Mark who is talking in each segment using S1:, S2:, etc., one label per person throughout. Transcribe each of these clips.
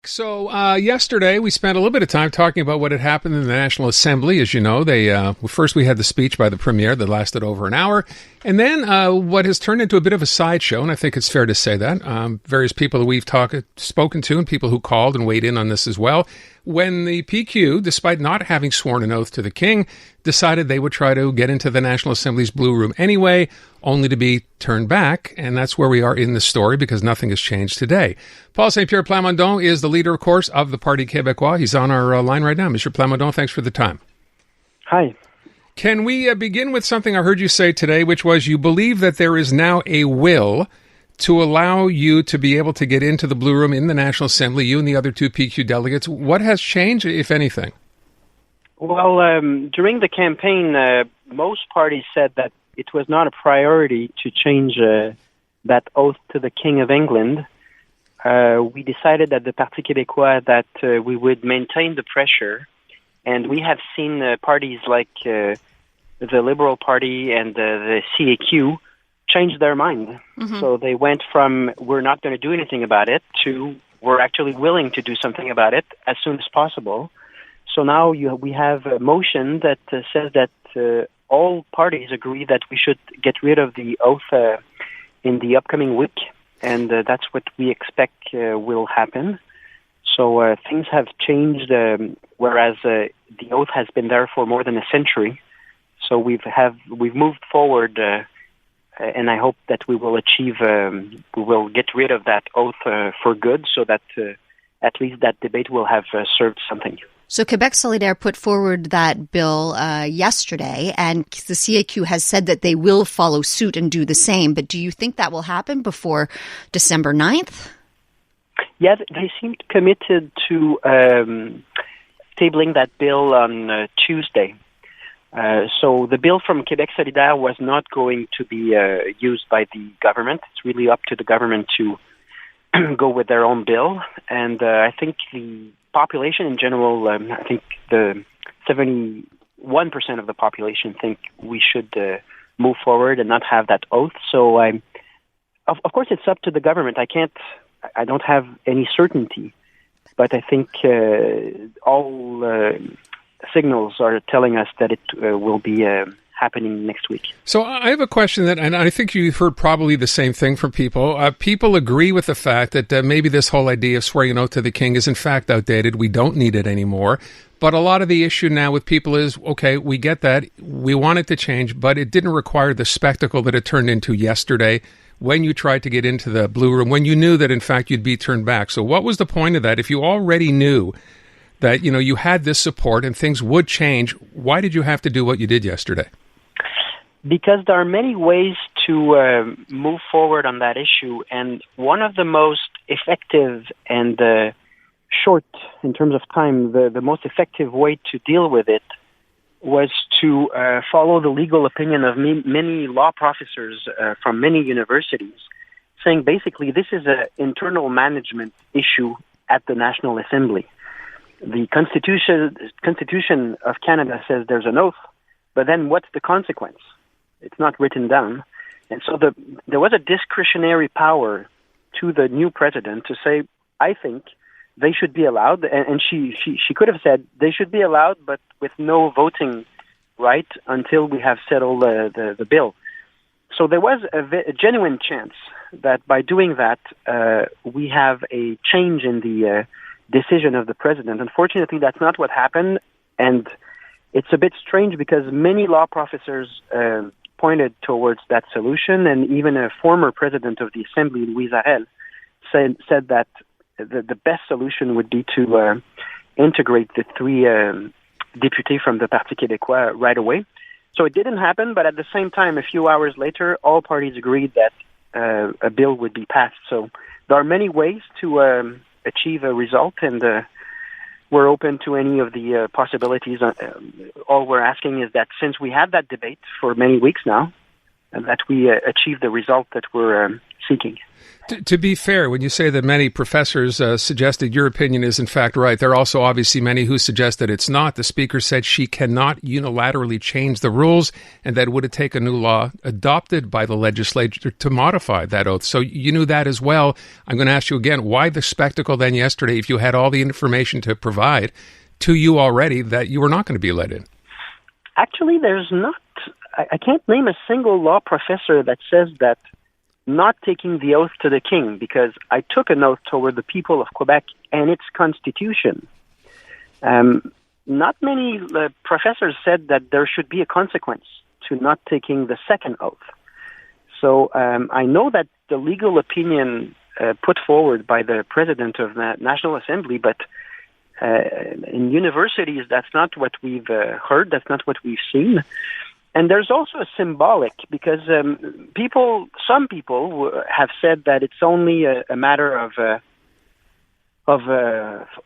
S1: So yesterday we spent a little bit of time talking about what had happened in the National Assembly. As you know, first we had the speech by the Premier that lasted over an hour, and then what has turned into a bit of a sideshow, and I think it's fair to say that. Various people that we've spoken to and people who called and weighed in on this as well, when the PQ, despite not having sworn an oath to the King, decided they would try to get into the National Assembly's Blue Room anyway, only to be turned back, and that's where we are in the story because nothing has changed today. Paul St-Pierre Plamondon is the leader, of course, of the Parti Québécois. He's on our line right now. Mr. Plamondon, thanks for the time.
S2: Hi.
S1: Can we begin with something I heard you say today, which was you believe that there is now a will to allow you to be able to get into the Blue Room in the National Assembly, you and the other two PQ delegates. What has changed, if anything?
S2: Well, during the campaign, most parties said that it was not a priority to change that oath to the King of England. We decided at the Parti Québécois that we would maintain the pressure, and we have seen parties like the Liberal Party and the CAQ change their mind. Mm-hmm. So they went from we're not going to do anything about it to we're actually willing to do something about it as soon as possible. So now we have a motion that says that all parties agree that we should get rid of the oath in the upcoming week, and that's what we expect will happen. So things have changed, whereas the oath has been there for more than a century. So we've moved forward, and I hope that we will get rid of that oath for good, so that at least that debate will have served something.
S3: So Quebec Solidaire put forward that bill yesterday, and the CAQ has said that they will follow suit and do the same. But do you think that will happen before December 9th?
S2: Yeah, they seemed committed to tabling that bill on Tuesday. So the bill from Quebec Solidaire was not going to be used by the government. It's really up to the government to go with their own bill. And I think the population in general, I think the 71% of the population think we should move forward and not have that oath. So of course it's up to the government. I don't have any certainty, but I think all signals are telling us that it will be happening next week.
S1: So I have a question and I think you've heard probably the same thing from people. People agree with the fact that maybe this whole idea of swearing an oath to the King is in fact outdated. We don't need it anymore. But a lot of the issue now with people is, okay, we get that. We want it to change, but it didn't require the spectacle that it turned into yesterday when you tried to get into the Blue Room, when you knew that in fact you'd be turned back. So what was the point of that? If you already knew that, you had this support and things would change, why did you have to do what you did yesterday?
S2: Because there are many ways to move forward on that issue, and one of the most effective and short, in terms of time, the most effective way to deal with it was to follow the legal opinion of many law professors from many universities, saying basically this is an internal management issue at the National Assembly. The Constitution of Canada says there's an oath, but then what's the consequence? It's not written down. And so there was a discretionary power to the new president to say, I think they should be allowed, and she could have said they should be allowed, but with no voting right until we have settled the bill. So there was a genuine chance that by doing that, we have a change in the decision of the president. Unfortunately, that's not what happened, and it's a bit strange because many law professors pointed towards that solution, and even a former president of the Assembly, Louise Arel, said that the best solution would be to integrate the three députés from the Parti Québécois right away. So it didn't happen, but at the same time, a few hours later, all parties agreed that a bill would be passed. So there are many ways to achieve a result, and we're open to any of the possibilities. All we're asking is that since we had that debate for many weeks now, that we achieve the result that we're seeking.
S1: To be fair, when you say that many professors suggested your opinion is in fact right, there are also obviously many who suggest that it's not. The speaker said she cannot unilaterally change the rules and that it would take a new law adopted by the legislature to modify that oath. So you knew that as well. I'm going to ask you again, why the spectacle then yesterday if you had all the information to provide to you already that you were not going to be let in?
S2: Actually, there's not. I can't name a single law professor that says that not taking the oath to the king, because I took an oath toward the people of Quebec and its constitution. Not many professors said that there should be a consequence to not taking the second oath. So I know that the legal opinion put forward by the president of the National Assembly, but in universities, that's not what we've heard, that's not what we've seen. And there's also a symbolic, because some people have said that it's only a matter of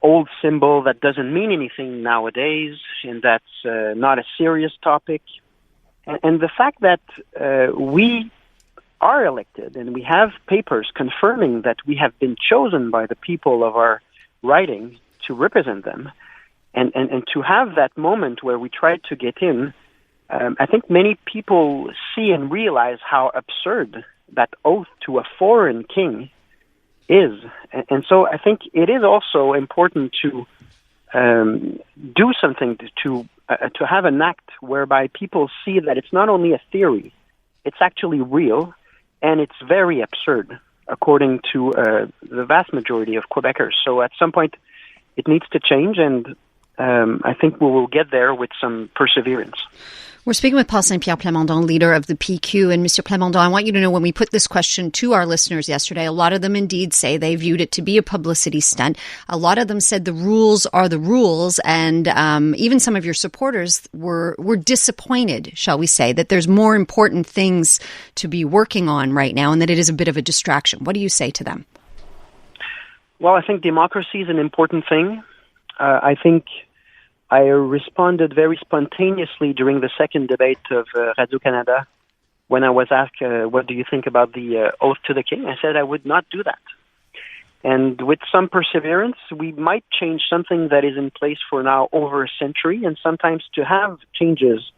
S2: old symbol that doesn't mean anything nowadays, and that's not a serious topic. And the fact that we are elected and we have papers confirming that we have been chosen by the people of our riding to represent them, and to have that moment where we try to get in, I think many people see and realize how absurd that oath to a foreign king is. And so I think it is also important to do something to have an act whereby people see that it's not only a theory, it's actually real, and it's very absurd, according to the vast majority of Quebecers. So at some point, it needs to change, and I think we will get there with some perseverance.
S3: We're speaking with Paul St-Pierre Plamondon, leader of the PQ. And Mr. Plamondon, I want you to know, when we put this question to our listeners yesterday, a lot of them indeed say they viewed it to be a publicity stunt. A lot of them said the rules are the rules. And even some of your supporters were disappointed, shall we say, that there's more important things to be working on right now and that it is a bit of a distraction. What do you say to them?
S2: Well, I think democracy is an important thing. I think I responded very spontaneously during the second debate of Radio-Canada when I was asked, what do you think about the oath to the king? I said I would not do that. And with some perseverance, we might change something that is in place for now over a century, and sometimes to have changes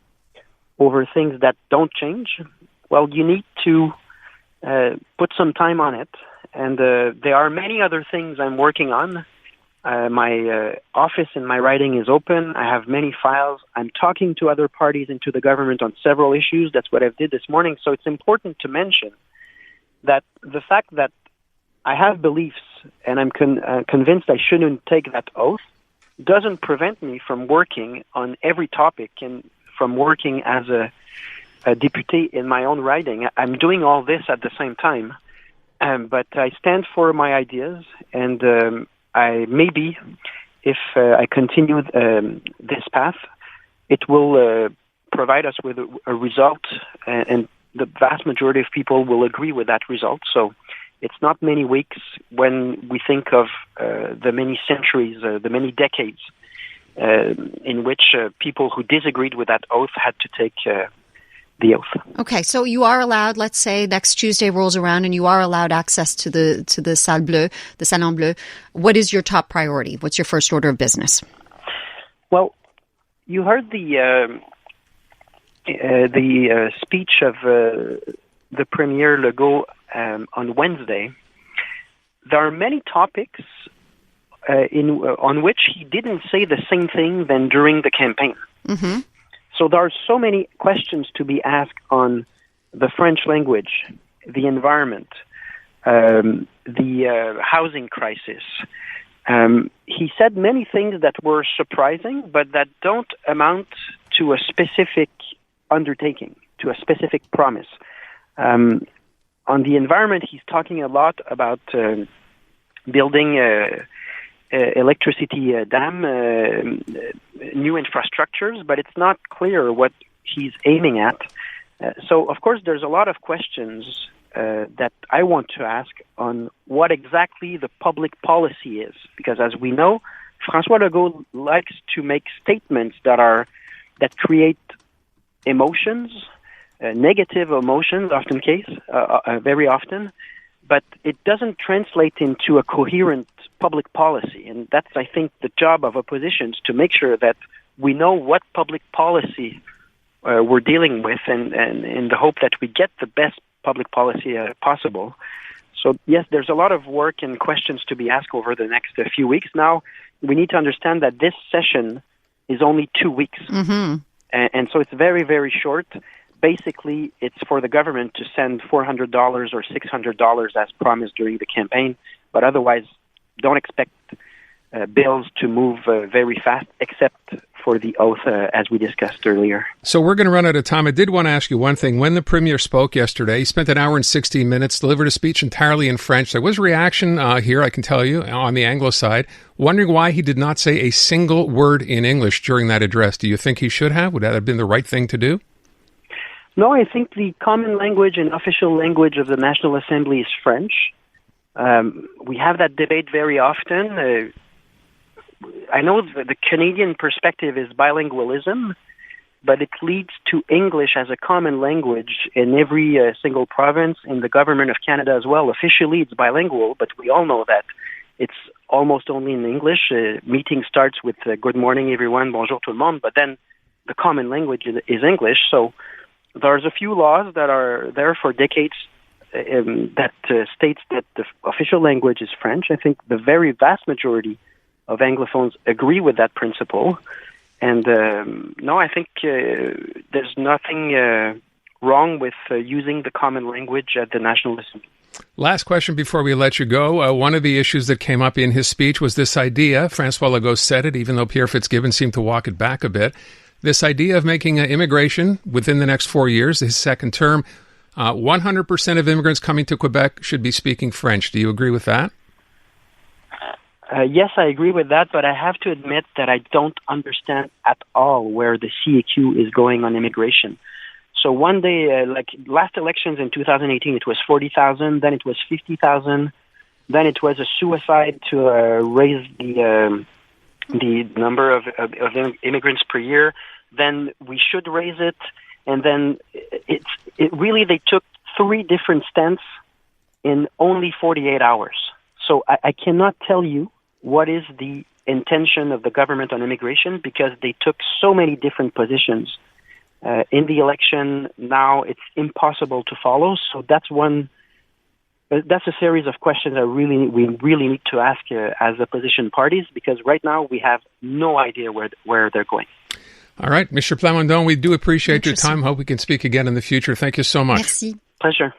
S2: over things that don't change, well, you need to put some time on it. And there are many other things I'm working on. My office in my writing is open. I have many files. I'm talking to other parties and to the government on several issues. That's what I did this morning. So it's important to mention that the fact that I have beliefs and I'm convinced I shouldn't take that oath doesn't prevent me from working on every topic and from working as a député in my own writing. I'm doing all this at the same time. But I stand for my ideas, and maybe if I continue this path, it will provide us with a result, and the vast majority of people will agree with that result. So it's not many weeks when we think of the many centuries, the many decades in which people who disagreed with that oath had to take the oath.
S3: Okay, so you are allowed, let's say next Tuesday rolls around and you are allowed access to the Salle Bleue, the Salon Bleu. What is your top priority? What's your first order of business?
S2: Well, you heard the speech of the Premier Legault on Wednesday. There are many topics on which he didn't say the same thing than during the campaign. Mm-hmm. So there are so many questions to be asked on the French language, the environment, the housing crisis. He said many things that were surprising, but that don't amount to a specific undertaking, to a specific promise. On the environment, he's talking a lot about building electricity dam, new infrastructures, but it's not clear what he's aiming at. So, of course, there's a lot of questions that I want to ask on what exactly the public policy is. Because as we know, François Legault likes to make statements that create emotions, negative emotions, very often, but it doesn't translate into a coherent public policy. And that's, I think, the job of oppositions, to make sure that we know what public policy we're dealing with, and in the hope that we get the best public policy possible. So, yes, there's a lot of work and questions to be asked over the next few weeks. Now, we need to understand that this session is only 2 weeks.
S3: Mm-hmm.
S2: And so it's very, very short. Basically, it's for the government to send $400 or $600 as promised during the campaign. But otherwise, don't expect bills to move very fast, except for the oath, as we discussed earlier.
S1: So we're going to run out of time. I did want to ask you one thing. When the Premier spoke yesterday, he spent an hour and 16 minutes, delivered a speech entirely in French. There was reaction here, I can tell you, on the Anglo side, wondering why he did not say a single word in English during that address. Do you think he should have? Would that have been the right thing to do?
S2: No, I think the common language and official language of the National Assembly is French. We have that debate very often. I know the Canadian perspective is bilingualism, but it leads to English as a common language in every single province, in the government of Canada as well. Officially, it's bilingual, but we all know that it's almost only in English. Meeting starts with good morning, everyone, bonjour tout le monde, but then the common language is English. So there's a few laws that are there for decades that states that the official language is French. I think the very vast majority of Anglophones agree with that principle. And no, I think there's nothing wrong with using the common language at the National Assembly.
S1: Last question before we let you go. One of the issues that came up in his speech was this idea, Francois Legault said it, even though Pierre Fitzgibbon seemed to walk it back a bit, this idea of making immigration within the next 4 years, his second term, 100% of immigrants coming to Quebec should be speaking French. Do you agree with that?
S2: Yes, I agree with that, but I have to admit that I don't understand at all where the CAQ is going on immigration. So one day, like last elections in 2018, it was 40,000, then it was 50,000, then it was a suicide to raise the number of immigrants per year. Then we should raise it, and then it really, they took 3 different stents in only 48 hours. So I cannot tell you what is the intention of the government on immigration, because they took so many different positions in the election. Now it's impossible to follow. So that's a series of questions that we really need to ask as opposition parties, because right now we have no idea where they're going.
S1: All right, Mr. Plamondon, we do appreciate your time. Hope we can speak again in the future. Thank you so much.
S3: Merci.
S2: Pleasure.